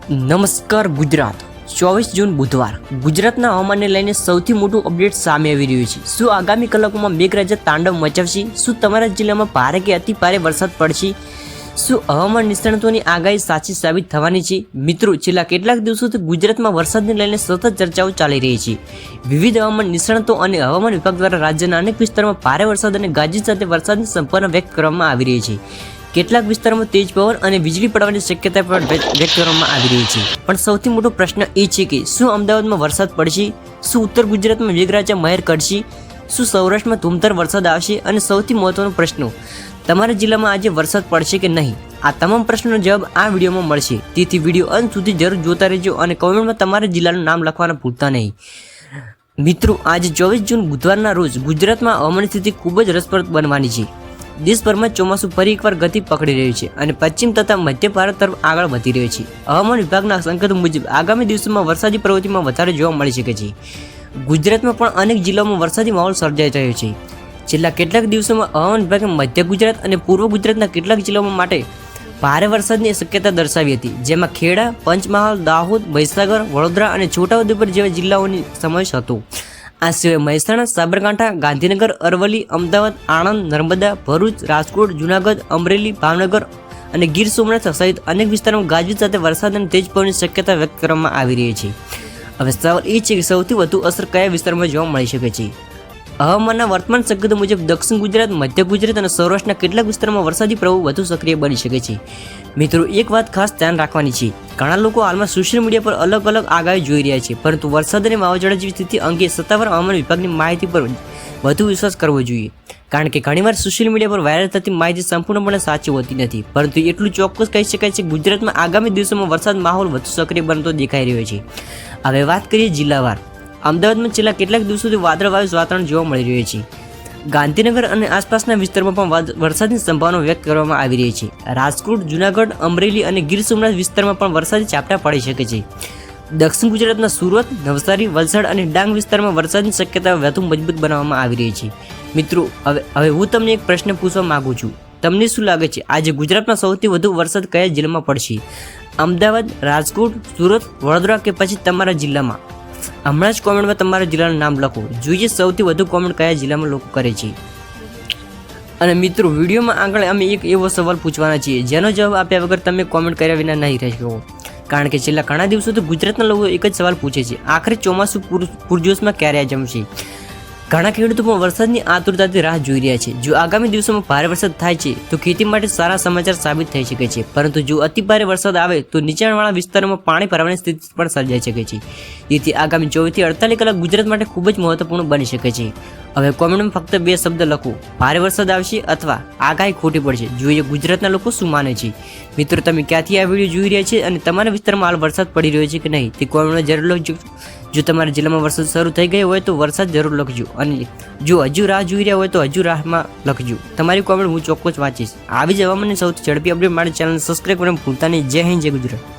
નમસ્કાર ગુજરાત 24 જૂન બુધવાર ગુજરાતના હવામાનને લઈને સૌથી મોટું અપડેટ સામે આવી રહ્યું છે। શું આગામી કલાકોમાં મેઘરાજા તાંડવ મચાવશે? શું તમારા જિલ્લામાં ભારે કે અતિ ભારે વરસાદ પડશે? શું હવામાન નિષ્ણાતોની આગાહી સાચી સાબિત થવાની છે? મિત્રો, છેલ્લા કેટલાક દિવસોથી ગુજરાતમાં વરસાદને લઈને સતત ચર્ચાઓ ચાલી રહી છે। વિવિધ હવામાન નિષ્ણાતો અને હવામાન વિભાગ દ્વારા રાજ્યના અનેક વિસ્તારોમાં ભારે વરસાદ અને ગાજવીજ સાથે વરસાદની સંભાવના વ્યક્ત કરવામાં આવી રહી છે। કેટલાક વિસ્તારોમાં તેજ પવન અને વીજળી પડવાની શક્યતા પણ વ્યક્ત કરવામાં આવી રહી છે। પણ સૌથી મોટો પ્રશ્ન એ છે કે શું અમદાવાદમાં વરસાદ પડશે? શું ઉત્તર ગુજરાતમાં મેઘરાજા મહેર કરશે? શું સૌરાષ્ટ્રમાં ધૂમધાર વરસાદ આવશે? અને સૌથી મહત્વનો પ્રશ્ન, તમારા જિલ્લામાં આજે વરસાદ પડશે કે નહીં? આ તમામ પ્રશ્નોનો જવાબ આ વિડીયોમાં મળશે, તેથી વિડીયો અંત સુધી જરૂર જોતા રહેજો અને કોમેન્ટમાં તમારા જિલ્લાનું નામ લખવાના ભૂલતા નહીં। મિત્રો, આજે 24 જૂન બુધવારના રોજ ગુજરાતમાં હવામાન સ્થિતિ ખૂબ જ રસપ્રદ બનવાની છે। દેશભરમાં ચોમાસું ફરી એકવાર ગતિ પકડી રહ્યું છે અને પશ્ચિમ તથા મધ્ય ભારત તરફ આગળ વધી રહ્યું છે। હવામાન વિભાગના સંકેતો મુજબ આગામી દિવસોમાં વરસાદી પ્રવૃત્તિમાં વધારો જોવા મળી શકે છે। ગુજરાતમાં પણ અનેક જિલ્લાઓમાં વરસાદી માહોલ સર્જાઈ રહ્યો છે। છેલ્લા કેટલાક દિવસોમાં હવામાન વિભાગે મધ્ય ગુજરાત અને પૂર્વ ગુજરાતના કેટલાક જિલ્લાઓ માટે ભારે વરસાદની શક્યતા દર્શાવી હતી, જેમાં ખેડા, પંચમહાલ, દાહોદ, મહીસાગર, વડોદરા અને છોટાઉદેપુર જેવા જિલ્લાઓની સમાવેશ હતો। આ સિવાય મહેસાણા, સાબરકાંઠા, ગાંધીનગર, અરવલ્લી, અમદાવાદ, આણંદ, નર્મદા, ભરૂચ, રાજકોટ, જૂનાગઢ, અમરેલી, ભાવનગર અને ગીર સોમનાથ સહિત અનેક વિસ્તારોમાં ગાજવીજ સાથે વરસાદ અને તેજ પવનની શક્યતા વ્યક્ત કરવામાં આવી રહી છે। હવે સવાલ એ છે કે સૌથી વધુ અસર કયા વિસ્તારમાં જોવા મળી શકે છે? હવામાનના વર્તમાન સંકેતો મુજબ દક્ષિણ ગુજરાત, મધ્ય ગુજરાત અને સૌરાષ્ટ્રના કેટલાક વિસ્તારોમાં વરસાદી પ્રવાહ વધુ સક્રિય બની શકે છે। મિત્રો, એક વાત ખાસ ધ્યાન રાખવાની છે, ઘણા લોકો હાલમાં સોશિયલ મીડિયા પર અલગ અલગ આગાહી જોઈ રહ્યા છે, પરંતુ વરસાદ અને વાવાઝોડા જેવી સ્થિતિ અંગે સત્તાવાર હવામાન વિભાગની માહિતી પર વધુ વિશ્વાસ કરવો જોઈએ, કારણ કે ઘણીવાર સોશિયલ મીડિયા પર વાયરલ થતી માહિતી સંપૂર્ણપણે સાચી હોતી નથી। પરંતુ એટલું ચોક્કસ કહી શકાય છે કે ગુજરાતમાં આગામી દિવસોમાં વરસાદ માહોલ વધુ સક્રિય બનતો દેખાઈ રહ્યો છે। હવે વાત કરીએ જિલ્લાવાર। અમદાવાદમાં છેલ્લા કેટલાક દિવસોથી વાદળવાળું વાતાવરણ જોવા મળી રહ્યું છે। ગાંધીનગર અને આસપાસના વિસ્તારમાં પણ વરસાદની સંભાવના વ્યક્ત કરવામાં આવી રહી છે। રાજકોટ, જૂનાગઢ, અમરેલી અને ગીર સોમનાથ વિસ્તારમાં પણ વરસાદી ઝાપટા પડી શકે છે। દક્ષિણ ગુજરાતના સુરત, નવસારી, વલસાડ અને ડાંગ વિસ્તારમાં વરસાદની શક્યતા વધુ મજબૂત બનાવવામાં આવી રહી છે। મિત્રો, હવે હું તમને એક પ્રશ્ન પૂછવા માંગુ છું, તમને શું લાગે છે આજે ગુજરાતમાં સૌથી વધુ વરસાદ કયા જિલ્લામાં પડશે? અમદાવાદ, રાજકોટ, સુરત, વડોદરા કે પછી તમારા જિલ્લામાં? હમણાં જ કોમેન્ટમાં તમારા જિલ્લાનું નામ લખો, જોઈએ સૌથી વધુ કોમેન્ટ કયા જિલ્લામાં લોકો કરે છે। અને મિત્રો, વિડીયોમાં આગળ અમે એક એવો સવાલ પૂછવાના છીએ જેનો જવાબ આપ્યા વગર તમે કોમેન્ટ કર્યા વિના નહીં રહી શકો, કારણ કે છેલ્લા ઘણા દિવસોથી ગુજરાતના લોકો એક જ સવાલ પૂછે છે, આખરે ચોમાસું પૂરજોશમાં ક્યારે જમશે? ઘણા ખેડૂતો પણ વરસાદની આતુરતાથી રાહ જોઈ રહ્યા છે। જો આગામી દિવસોમાં ભારે વરસાદ થાય છે તો ખેતી માટે સારા સમાચાર સાબિત થઈ શકે છે, પરંતુ જો અતિ ભારે વરસાદ આવે તો નીચાણવાળા વિસ્તારોમાં પાણી ભરાવાની સ્થિતિ પણ સર્જાઈ શકે છે, જેથી આગામી 24 થી 48 કલાક ગુજરાત માટે ખૂબ જ મહત્વપૂર્ણ બની શકે છે। હવે કોમેન્ટમાં ફક્ત 2 શબ્દ લખો, ભારે વરસાદ આવશે અથવા આગાહી ખોટી પડશે, જોઈએ ગુજરાતના લોકો શું માને છે। મિત્રો, તમે ક્યાંથી આ વિડીયો જોઈ રહ્યા છે અને તમારા વિસ્તારમાં હાલ વરસાદ પડી રહ્યો છે કે નહીં તે કોમેન્ટમાં જરૂર લખજો। જો તમારા જિલ્લામાં વરસાદ શરૂ થઈ ગયો હોય તો વરસાદ જરૂર લખજો, અને જો હજુ રાહ જોઈ રહ્યા હોય તો હજુ રાહમાં લખજો। તમારી કોમેન્ટ હું ચોક્કસ વાંચીશ। આવી જ હવામાનની સૌથી ઝડપી અપડેટ માટે ચેનલ સબસ્ક્રાઈબ કરવાનું ભૂલતા નહીં। જય હિન્દ, જય ગુજરાત।